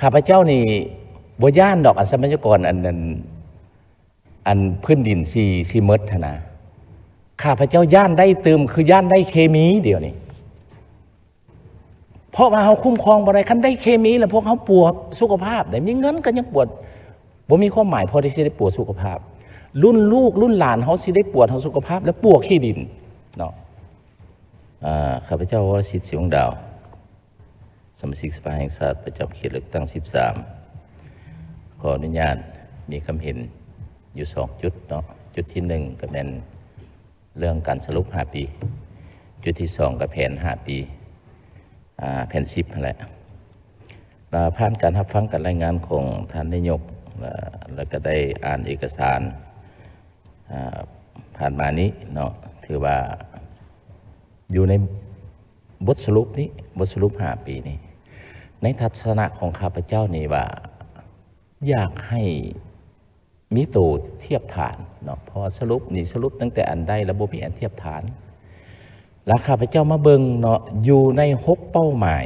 ข้าพเจ้านี่บ่ย่านดอกอันทรัพยากรอันพื้นดินซีเมดนะข้าพเจ้าย่านได้เติมคือย่านได้เคมีเดียวนี่เพราะว่าเขาคุ้มครองบ่ได้คันได้เคมีแล้วพวกเขาปวดสุขภาพแต่มีเงินก็ยังปวดบ่มีความหมายพอที่จะได้ปวดสุขภาพรุ่นลูกรุ่นหลานเขาสิได้ปวดทางสุขภาพและปวดขี้ดินเนาะข้าพเจ้าวรศิษฐ์ ศรีวงศ์ดาวสมาชิกสภาแห่งชาติประจำเขตเลือกตั้ง13ขออนุญาตมีคำเห็นอยู่2จุดเนาะจุดที่1ก็เป็นเรื่องการสรุป5ปีจุดที่2ก็แผน5ปีแผน10นั่นแหละผ่านการรับฟังการรายงานของท่านนายกแล้วก็ได้อ่านเอกสารผ่านมานี้เนาะถือว่าอยู่ในบทสรุปนี้บทสรุป5ปีนี้ในทัศนะของข้าพเจ้านี่ว่าอยากให้มีตัวเทียบฐานเนาะพอสรุปนี่สรุปตั้งแต่อันใดระบบมีอันเทียบฐานแล้วข้าพเจ้ามาเบิ่งเนาะอยู่ใน6เป้าหมาย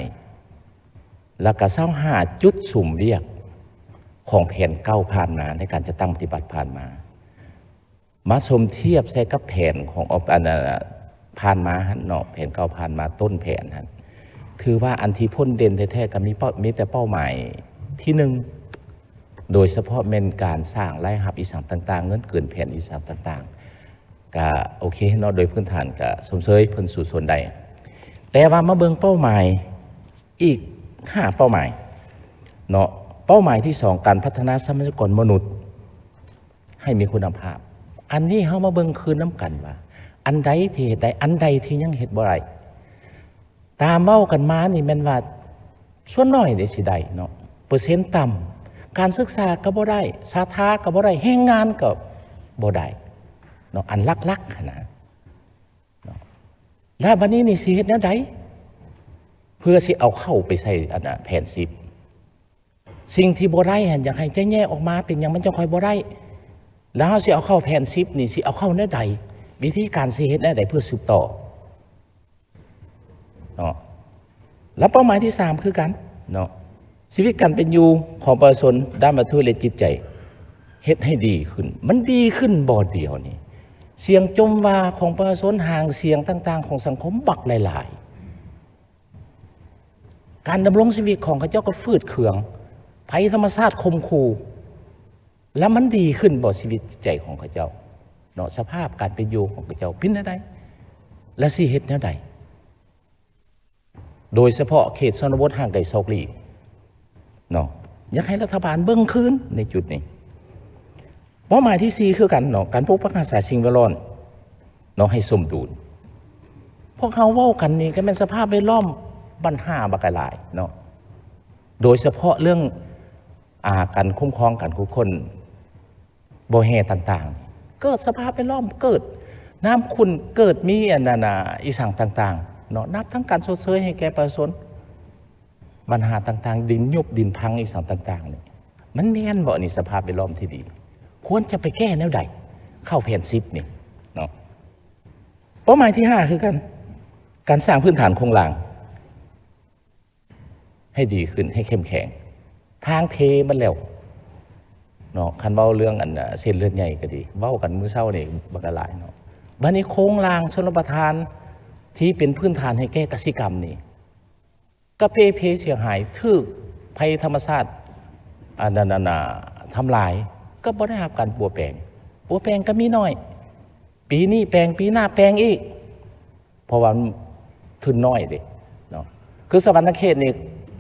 แล้วก็25จุดสุ่มเรียกของแผน9ผ่านมาในการจะตั้งปฏิบัติผ่านมาสมเทียบใส่กับแผนของผ่านมาเนาะแผน9ผ่านมาต้นแผนคือว่าอันที่พ้นเด่นแท้ๆก็มีแต่เป้าหมายที่1โดยเฉพาะเป็นการสร้างรายรับอีสานต่างๆเงินเกินแผนอีสานต่างๆก็โอเคเนาะโดยพื้นฐานก็สมเสยเพิ่นสู่ส่วนใดแต่ว่ามาเบิ่งเป้าหมายอีก5เป้าหมายเนาะเป้าหมายที่2การพัฒนาทรัพยากรมนุษย์ให้มีคุณภาพอันนี้เฮามาเบิ่งคืนน้ำกันว่าอันใดที่เฮ็ดได้อันใดที่ยังเฮ็ดบ่ได้ตามเว้ากันมานี่แม่นว่าส่วนน้อยได้สิได้เนาะเปอร์เซ็นต์ต่ำการศึกษาก็บ่ได้สาธารณะก็บ่ได้แรงงานก็บ่ได้เนาะอันลักๆหั่นนะเนาะแล้วบัดนี้นี่สิเฮ็ดแนวใดเพื่อสิเอาเข้าไปใส่อันน่ะแผน10สิ่งที่บ่ได้หั่นอยากให้แยกออกมาเป็นหยังมันจะค่อยบ่ได้แล้วเฮาสิเอาเข้าแผน10นี่สิเอาเข้าแนวใดวิธีการสิเฮ็ดแนวใดเพื่อสืบต่อเนาะแล้วเป้าหมายที่3คือกันเนาะชีวิตการเป็นอยู่ของประชาชนด้านวัตถุและจิตใจเฮ็ดให้ดีขึ้นมันดีขึ้นบ่เดียวนี่เสียงจมว่าของประชาชนห่างเสียงต่างๆของสังคมบักหลายๆการดำรงชีวิตของเขาเจ้าก็ฟืดเคืองภัยธรรมชาติคมคูแล้วมันดีขึ้นบ่ชีวิตจิตใจของเขาเจ้าเนาะสภาพการเป็นอยู่ของเขาเจ้าเป็นแนวใดและสิเฮ็ดแนวใดโดยเฉพาะเขตชนบทห่างไกลโศกลีเนาะอยากให้รัฐบาลเบิ่งคืนในจุดนี้เป้าหมายที่4คือกันเนาะการปกปักรักษาสิ่งแวดล้อมเนาะให้สมดุลพวกเขาเว้ากันนี่ก็เป็นสภาพแวดล้อมปัญหาบักหลายเนาะโดยเฉพาะเรื่องการคุ้มครองการคุ้มคนบ่แห่ต่างๆเกิดสภาพแวดล้อมเกิดน้ำขุ่นเกิดมีอันนั้นอีสังต่างๆเนาะนับทั้งการชดเชยให้แก่ประชาชนปัญหาต่างๆดินยุบดินพังอีสังต่างๆนี่มันแม่นบ่นี่สภาพแวดล้อมที่ดีควรจะไปแก้แนวใดเข้าแผน10นี่เนาะเป้าหมายที่5คือการสร้างพื้นฐานโครงหลังให้ดีขึ้นให้เข้มแข็งทางเพมันแล้วเนาะคันเว้าเรื่องอันเส้นเลือดใหญ่ก็ดีเว้ากันมื้อเช้านี่บักหลายเนาะบัดนี้โครงหลังชลประทานที่เป็นพื้นฐานให้แก้กสิกรรมนี่ก็เพเสียหายถูกภัยธรรมชาติอันนั้นทำลายก็บ่ได้รับการปัวแปลงก็มีน้อยปีนี้แปลงปีหน้าแปลงอีกเพราะว่าทุนน้อยเด้เนาะคือสวรรณเขตนี่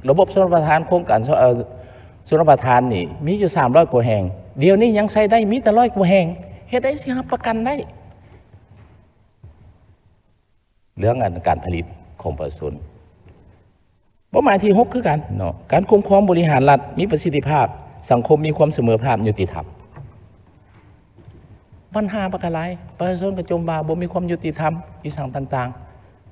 ระบบชลประทานโครงการชลประทานนี่มีอยู่300กว่าแห่งเดี๋ยวนี้ยังใช้ได้มีแต่100กว่าแห่งเฮ็ดได้สิรับประกันได้เรื่องการผลิตของประชาชนเป้าหมายที่6คือกันเนาะการคุ้มครองบริหารรัฐมีประสิทธิภาพสังคมมีความเสมอภาคยุติธรรมปัญหาบักหลายประชาชนก็จมว่าบ่มีความยุติธรรมอีสังต่าง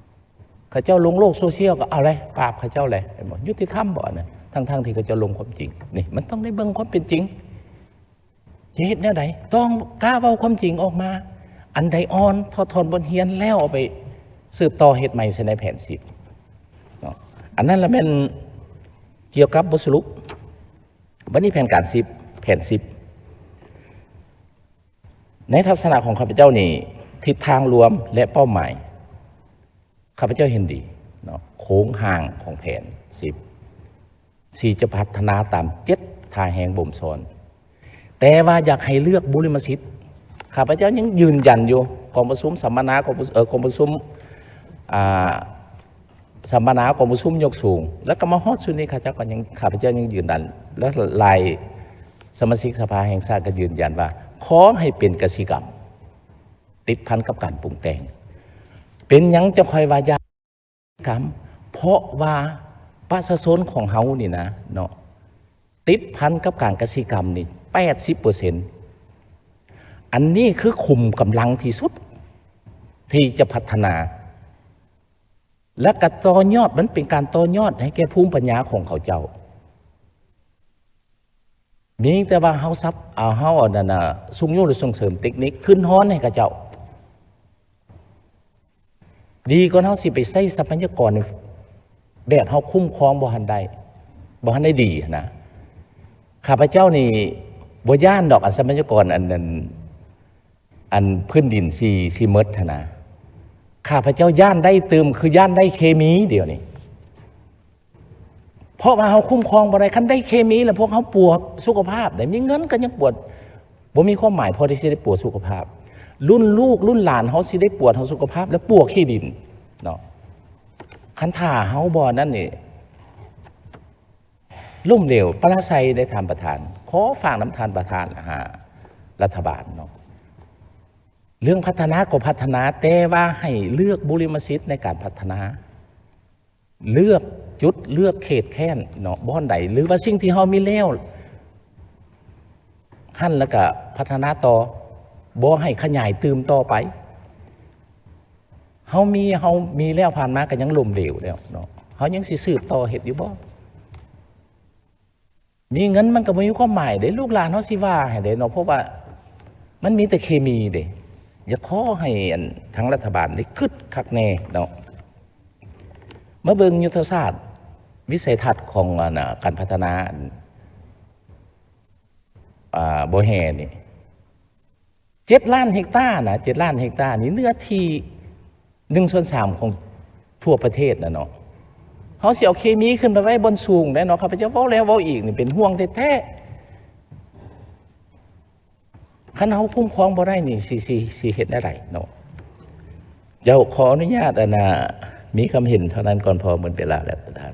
ๆเขาเจ้าลงโลกโซเชียลก็เอาเลยปราบเขาเจ้าเลยบ่ยุติธรรมบ่นะทั้งที่เขาเจ้าลงความจริงนี่มันต้องได้เบิ่งความเป็นจริงจะเฮ็ดแนวใดต้องกล้าเว้าความจริงออกมาอันใดอ่อนทอนบทเรียนแล้วเอาไปสืบต่อเฮ็ดใหม่ในแผน10เนาะอันนั้นละเป็นเกี่ยวกับบทสรุป วันนี้แผนการ10แผน10ในทัศนะของข้าพเจ้านี่ทิศทางรวมและเป้าหมายข้าพเจ้าเห็นดีเนาะโค้งห่างของแผน10จะพัฒนาตาม7ท่าแห่งบ่มสอนแต่ว่าอยากให้เลือกบุริมสิทธิ์ข้าพเจ้ายังยืนยันอยู่กองประชุมสัมมนากองประชุมสัมมนากองประชุมยกสูงแล้วก็มาฮอดสุดนี้ข้าพเจ้ายังยืนยันและลายสมาชิกสภาแห่งชาติก็ยืนยันว่าขอให้เป็นกสิกรรมติดพันกับการปรุงแต่งเป็นยังจะคอยวายากรรมเพราะว่าประชาชนของเฮานี่นะเนาะติดพันกับการกสิกรรมนี่80%อันนี้คือคุมกำลังที่สุดที่จะพัฒนาและกระต่อยอดมันเป็นการต่อยอดให้แก่ภูมิปัญญาของเขาเจ้ามีแต่ว่าเฮาซับเฮานั่นน่ะส่งโยงหรือส่งเสริมเทคนิคขึ้นฮ้อนให้กับเจ้าดีกว่าเฮาสิไปใช้ทรัพยากรแบบเฮาคุ้มครองบ่ทันได้ดีนะข้าพเจ้านี่บ่ย่านดอกทรัพยากรอันพื้นดินสิหมดนะข้าพเจ้าย่านได้เติมคือย่านได้เคมีเดี๋ยวนี้เพราะว่าเขาคุ้มครองบ่ได้คันได้เคมีแล้วพวกเขาปวดสุขภาพแต่มีเงินก็ยังปวดบ่มีความหมายพอที่จะได้ปวดสุขภาพรุ่นลูกรุ่นหลานเขาสิได้ปวดทางสุขภาพและปวดขี้ดินเนาะคันท่าเขาบ่นั่นนี่ล่มเหลวปราศัยได้ทานประธานขอฝากน้ำทานประธานรัฐบาลเนาะเรื่องพัฒนาก็พัฒนาแต่ว่าให้เลือกบุริมสิทธิ์ในการพัฒนาเลือกจุดเลือกเขตแค้นเนาะบ่อนใดหรือว่าสิ่งที่เฮามีแล้วหั่นแล้วก็พัฒนาต่อบ่ให้ขยายตืมต่อไปเฮามีแล้วผ่านมาก็ยังล้มเหลวแล้วเนาะเฮายังสิสืบต่อเฮ็ดอยู่บ่มีเงินมันก็บ่มีความหมายเด้ลูกหลานเฮาสิว่าให้เด้เนาะเพราะว่ามันมีแต่เคมีเด้อย่าขอให้ทั้งรัฐบาลได้คึดคักแน่เนาะมาเบิ่งยุทธศาสตร์วิสัยทัศน์ของการพัฒนาโบแฮนี่7 ล้านเฮกตาร์นะ7 ล้านเฮกตาร์นี่เนื้อที่1/3ของทั่วประเทศนะเนาะเขาสิเอาเคมีขึ้นไปไว้บนสูงได้เนาะข้าพเจ้าเว้าแล้วเว้าอีกนี่เป็นห่วงแท้ๆคันเฮาคุ้มครองบ่ได้นี่สิเฮ็ดได้ไรเนาะเจ้าขออนุญาตมีคำเห็นเท่านั้นก่อนพอหมดเวลาแล้วประธาน